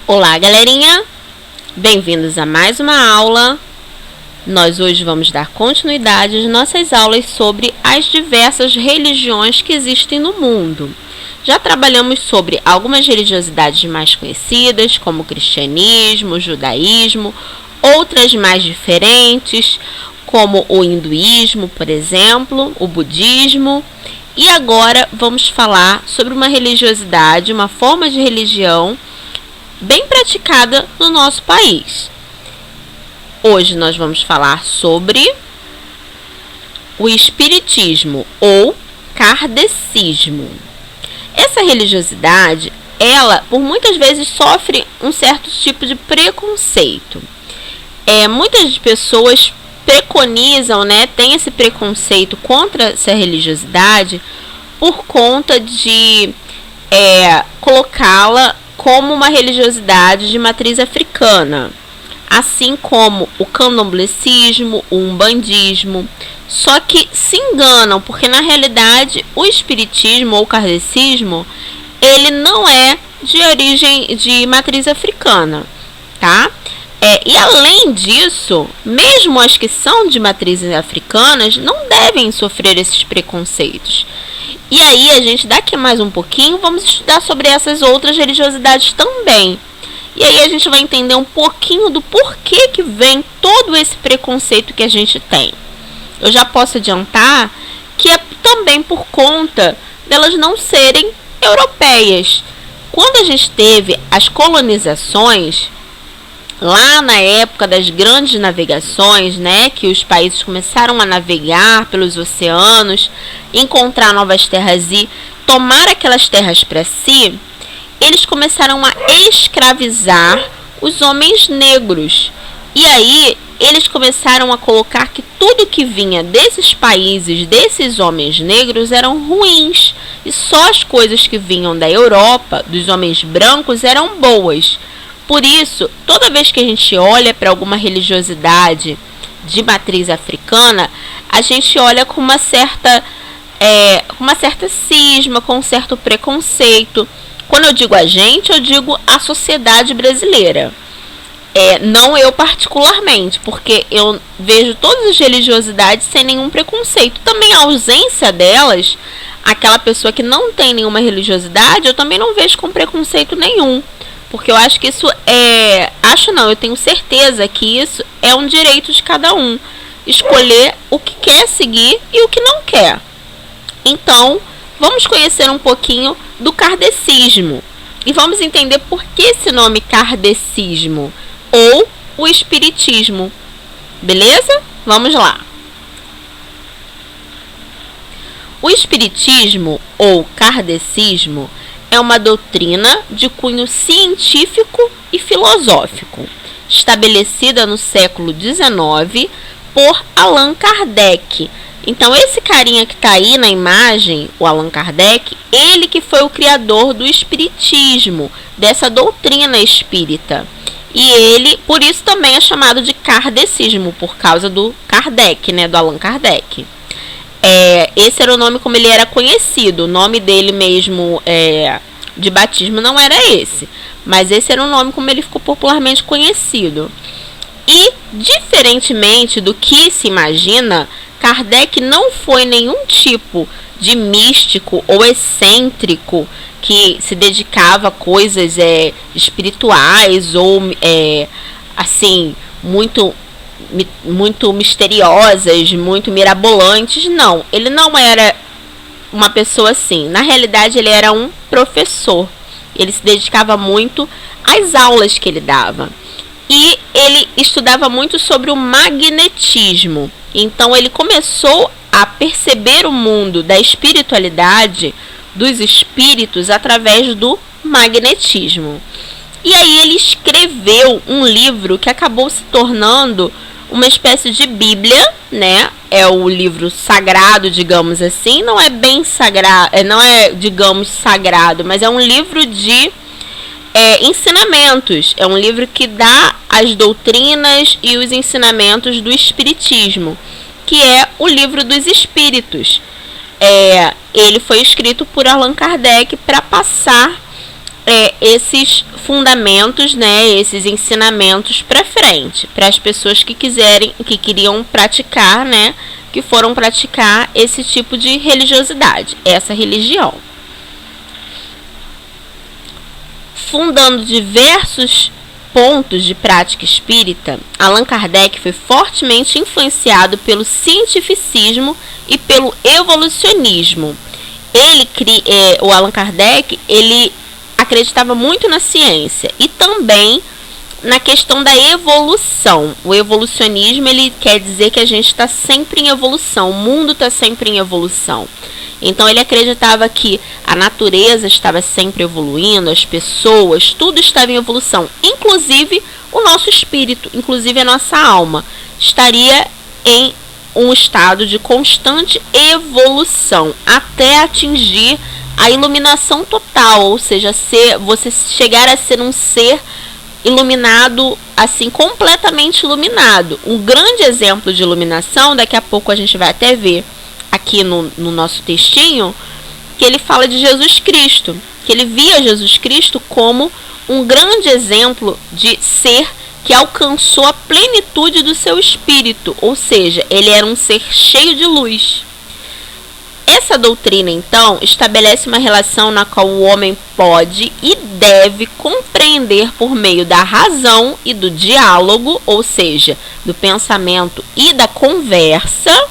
Olá, galerinha! Bem-vindos a mais uma aula. Nós hoje vamos dar continuidade às nossas aulas sobre as diversas religiões que existem no mundo. Já trabalhamos sobre algumas religiosidades mais conhecidas, como o cristianismo, o judaísmo, outras mais diferentes, como o hinduísmo, por exemplo, o budismo. E agora vamos falar sobre uma religiosidade, uma forma de religião bem praticada no nosso país. Hoje nós vamos falar sobre o espiritismo ou kardecismo. Essa religiosidade, ela por muitas vezes sofre um certo tipo de preconceito. Muitas pessoas preconizam, tem esse preconceito contra essa religiosidade por conta de colocá-la como uma religiosidade de matriz africana, assim como o candomblecismo, o umbandismo. Só que se enganam, porque na realidade o espiritismo ou kardecismo, ele não é de origem de matriz africana, tá? E além disso, mesmo as que são de matrizes africanas não devem sofrer esses preconceitos. E aí a gente, daqui mais um pouquinho, vamos estudar sobre essas outras religiosidades também. E aí a gente vai entender um pouquinho do porquê que vem todo esse preconceito que a gente tem. Eu já posso adiantar que é também por conta delas não serem europeias. Quando a gente teve as colonizações, lá na época das grandes navegações, que os países começaram a navegar pelos oceanos, encontrar novas terras e tomar aquelas terras para si, eles começaram a escravizar os homens negros. E aí eles começaram a colocar que tudo que vinha desses países, desses homens negros, eram ruins. E só as coisas que vinham da Europa, dos homens brancos, eram boas. Por isso, toda vez que a gente olha para alguma religiosidade de matriz africana, a gente olha com uma certa cisma, com um certo preconceito. Quando eu digo a gente, eu digo a sociedade brasileira. Não eu particularmente, porque eu vejo todas as religiosidades sem nenhum preconceito. Também a ausência delas, aquela pessoa que não tem nenhuma religiosidade, eu também não vejo com preconceito nenhum. Porque eu acho que isso eu tenho certeza que isso é um direito de cada um. Escolher o que quer seguir e o que não quer. Então, vamos conhecer um pouquinho do kardecismo. E vamos entender por que esse nome kardecismo ou o espiritismo. Beleza? Vamos lá. O espiritismo ou kardecismo é uma doutrina de cunho científico e filosófico, estabelecida no século XIX por Allan Kardec. Então, esse carinha que está aí na imagem, o Allan Kardec, ele que foi o criador do espiritismo, dessa doutrina espírita. E ele, por isso também é chamado de kardecismo, por causa do Kardec, do Allan Kardec. Esse era o nome como ele era conhecido. O nome dele mesmo de batismo não era esse, mas esse era o nome como ele ficou popularmente conhecido. E, diferentemente do que se imagina, Kardec não foi nenhum tipo de místico ou excêntrico que se dedicava a coisas espirituais ou muito misteriosas, muito mirabolantes. Não, ele não era uma pessoa assim. Na realidade, ele era um professor. Ele se dedicava muito às aulas que ele dava. E ele estudava muito sobre o magnetismo. Então, ele começou a perceber o mundo da espiritualidade, dos espíritos, através do magnetismo. E aí ele escreveu um livro que acabou se tornando uma espécie de Bíblia, É o livro sagrado, digamos assim. Não é bem sagrado, não é, digamos, sagrado, mas é um livro de ensinamentos. É um livro que dá as doutrinas e os ensinamentos do espiritismo, que é o Livro dos Espíritos. Ele foi escrito por Allan Kardec para passar esses fundamentos, né, esses ensinamentos para frente, para as pessoas que queriam praticar, né, que foram praticar esse tipo de religiosidade, essa religião. Fundando diversos pontos de prática espírita, Allan Kardec foi fortemente influenciado pelo cientificismo e pelo evolucionismo. O Allan Kardec, ele acreditava muito na ciência e também na questão da evolução. O evolucionismo, ele quer dizer que a gente está sempre em evolução, o mundo está sempre em evolução. Então ele acreditava que a natureza estava sempre evoluindo, as pessoas, tudo estava em evolução, inclusive o nosso espírito, inclusive a nossa alma, estaria em um estado de constante evolução, até atingir a iluminação total, ou seja, você chegar a ser um ser iluminado, assim, completamente iluminado. Um grande exemplo de iluminação, daqui a pouco a gente vai até ver aqui no nosso textinho, que ele fala de Jesus Cristo, que ele via Jesus Cristo como um grande exemplo de ser que alcançou a plenitude do seu espírito, ou seja, ele era um ser cheio de luz. Essa doutrina, então, estabelece uma relação na qual o homem pode e deve compreender por meio da razão e do diálogo, ou seja, do pensamento e da conversa,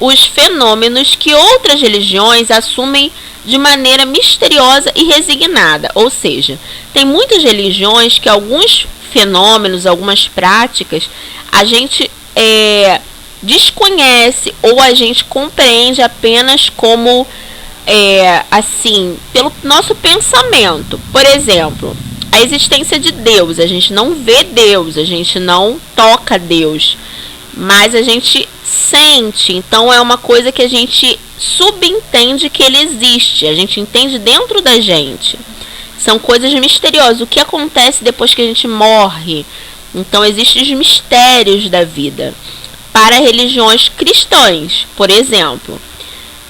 os fenômenos que outras religiões assumem de maneira misteriosa e resignada. Ou seja, tem muitas religiões que alguns fenômenos, algumas práticas, a gente desconhece ou a gente compreende apenas como, assim, pelo nosso pensamento. Por exemplo, a existência de Deus. A gente não vê Deus, a gente não toca Deus, mas a gente sente. Então é uma coisa que a gente subentende que ele existe, a gente entende dentro da gente. São coisas misteriosas. O que acontece depois que a gente morre? Então existem os mistérios da vida para religiões cristãs, por exemplo.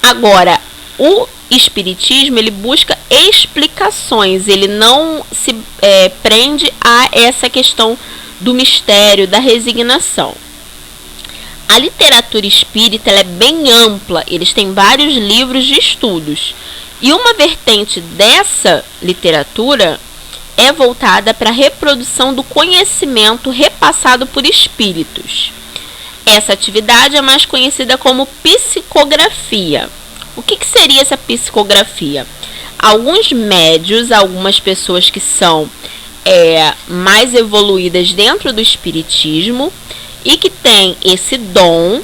Agora, o espiritismo, ele busca explicações, ele não se prende a essa questão do mistério, da resignação. A literatura espírita, ela é bem ampla, eles têm vários livros de estudos. E uma vertente dessa literatura é voltada para a reprodução do conhecimento repassado por espíritos. Essa atividade é mais conhecida como psicografia. O que seria essa psicografia? Alguns médios, algumas pessoas que são mais evoluídas dentro do espiritismo e que têm esse dom,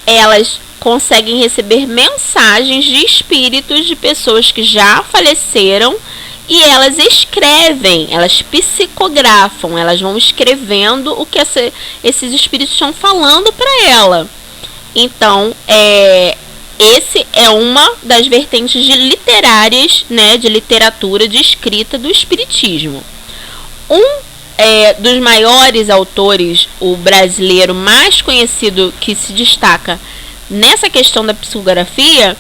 elas conseguem receber mensagens de espíritos de pessoas que já faleceram e elas escrevem, elas psicografam, elas vão escrevendo o que esses espíritos estão falando para ela. Então, esse é uma das vertentes literárias, né, de literatura, de escrita do espiritismo. Dos maiores autores, o brasileiro mais conhecido que se destaca nessa questão da psicografia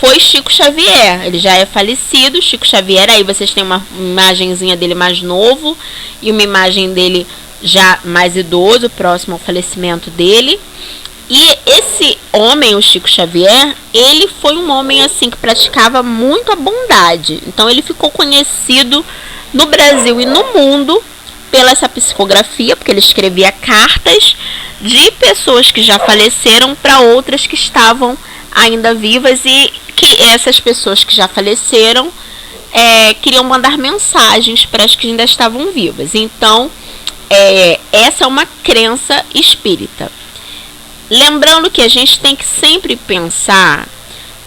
foi Chico Xavier. Ele já é falecido, Chico Xavier. Aí vocês têm uma imagenzinha dele mais novo e uma imagem dele já mais idoso, próximo ao falecimento dele. E esse homem, o Chico Xavier, ele foi um homem assim que praticava muito a bondade. Então ele ficou conhecido no Brasil e no mundo pela essa psicografia, porque ele escrevia cartas de pessoas que já faleceram para outras que estavam ainda vivas e que essas pessoas que já faleceram queriam mandar mensagens para as que ainda estavam vivas. Então, essa é uma crença espírita. Lembrando que a gente tem que sempre pensar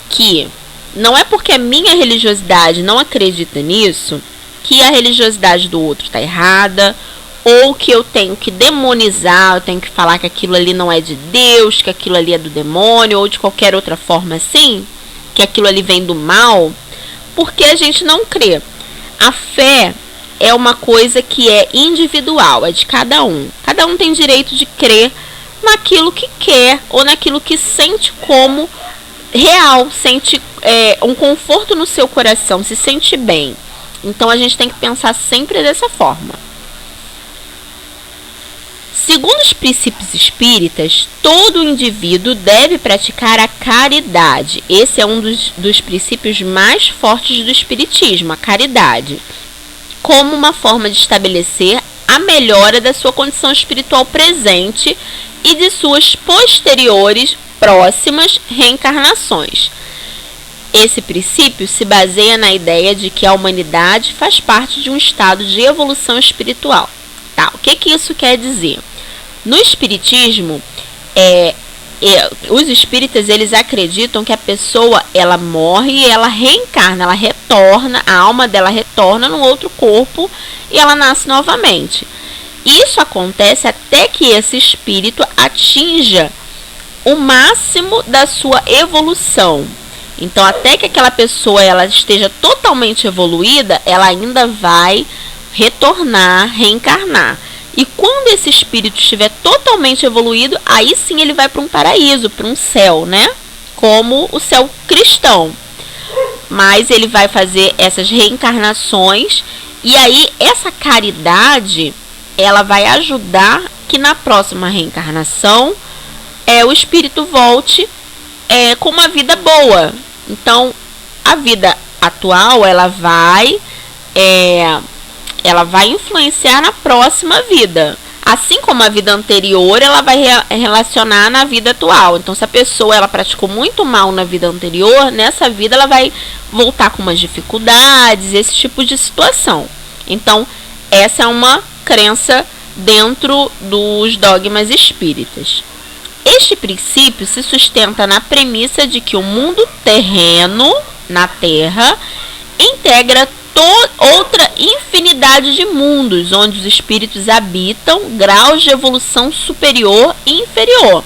que não é porque a minha religiosidade não acredita nisso que a religiosidade do outro está errada, ou que eu tenho que demonizar, eu tenho que falar que aquilo ali não é de Deus, que aquilo ali é do demônio, ou de qualquer outra forma assim, que aquilo ali vem do mal, porque a gente não crê. A fé é uma coisa que é individual, é de cada um. Cada um tem direito de crer naquilo que quer, ou naquilo que sente como real, sente um conforto no seu coração, se sente bem. Então a gente tem que pensar sempre dessa forma. Segundo os princípios espíritas, todo indivíduo deve praticar a caridade. Esse é um dos princípios mais fortes do espiritismo, a caridade, como uma forma de estabelecer a melhora da sua condição espiritual presente e de suas posteriores próximas reencarnações. Esse princípio se baseia na ideia de que a humanidade faz parte de um estado de evolução espiritual. Tá, o que isso quer dizer? No espiritismo, os espíritas eles acreditam que a pessoa ela morre e ela reencarna, ela retorna, a alma dela retorna num outro corpo e ela nasce novamente. Isso acontece até que esse espírito atinja o máximo da sua evolução. Então, até que aquela pessoa ela esteja totalmente evoluída, ela ainda vai retornar, reencarnar. E quando esse espírito estiver totalmente evoluído, aí sim ele vai para um paraíso, para um céu, né? Como o céu cristão. Mas ele vai fazer essas reencarnações e aí essa caridade, ela vai ajudar que na próxima reencarnação o espírito volte com uma vida boa. Então, a vida atual, ela vai influenciar na próxima vida. Assim como a vida anterior, ela vai relacionar na vida atual. Então, se a pessoa ela praticou muito mal na vida anterior, nessa vida ela vai voltar com umas dificuldades, esse tipo de situação. Então, essa é uma crença dentro dos dogmas espíritas. Este princípio se sustenta na premissa de que o mundo terreno, na Terra, integra outra infinidade de mundos, onde os espíritos habitam graus de evolução superior e inferior.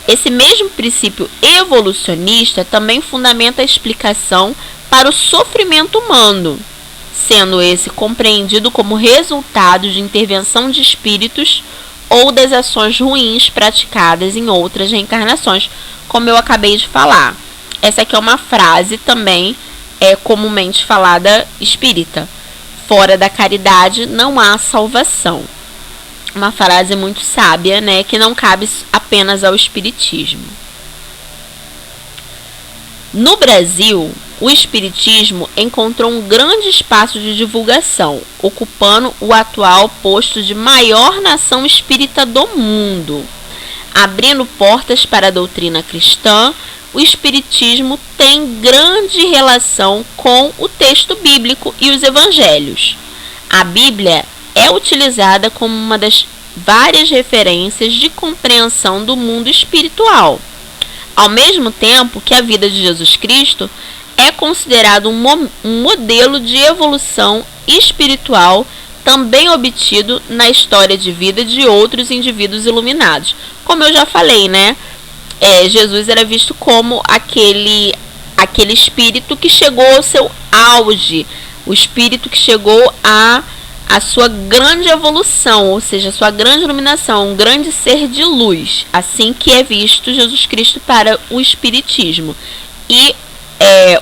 Esse mesmo princípio evolucionista também fundamenta a explicação para o sofrimento humano, sendo esse compreendido como resultado de intervenção de espíritos ou das ações ruins praticadas em outras reencarnações, como eu acabei de falar. Essa aqui é uma frase também comumente falada espírita. Fora da caridade não há salvação. Uma frase muito sábia, né, que não cabe apenas ao espiritismo. No Brasil, o espiritismo encontrou um grande espaço de divulgação, ocupando o atual posto de maior nação espírita do mundo. Abrindo portas para a doutrina cristã, o espiritismo tem grande relação com o texto bíblico e os evangelhos. A Bíblia é utilizada como uma das várias referências de compreensão do mundo espiritual, ao mesmo tempo que a vida de Jesus Cristo é considerado um modelo de evolução espiritual também obtido na história de vida de outros indivíduos iluminados. Como eu já falei, né? Jesus era visto como aquele espírito que chegou ao seu auge, o espírito que chegou a sua grande evolução, ou seja, a sua grande iluminação, um grande ser de luz. Assim que é visto Jesus Cristo para o espiritismo. E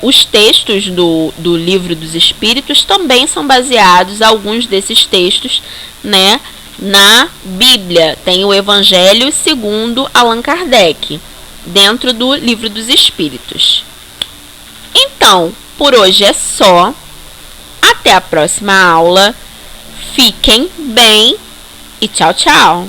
os textos do Livro dos Espíritos também são baseados, alguns desses textos, né, na Bíblia. Tem o Evangelho segundo Allan Kardec, dentro do Livro dos Espíritos. Então, por hoje é só. Até a próxima aula. Fiquem bem e tchau, tchau.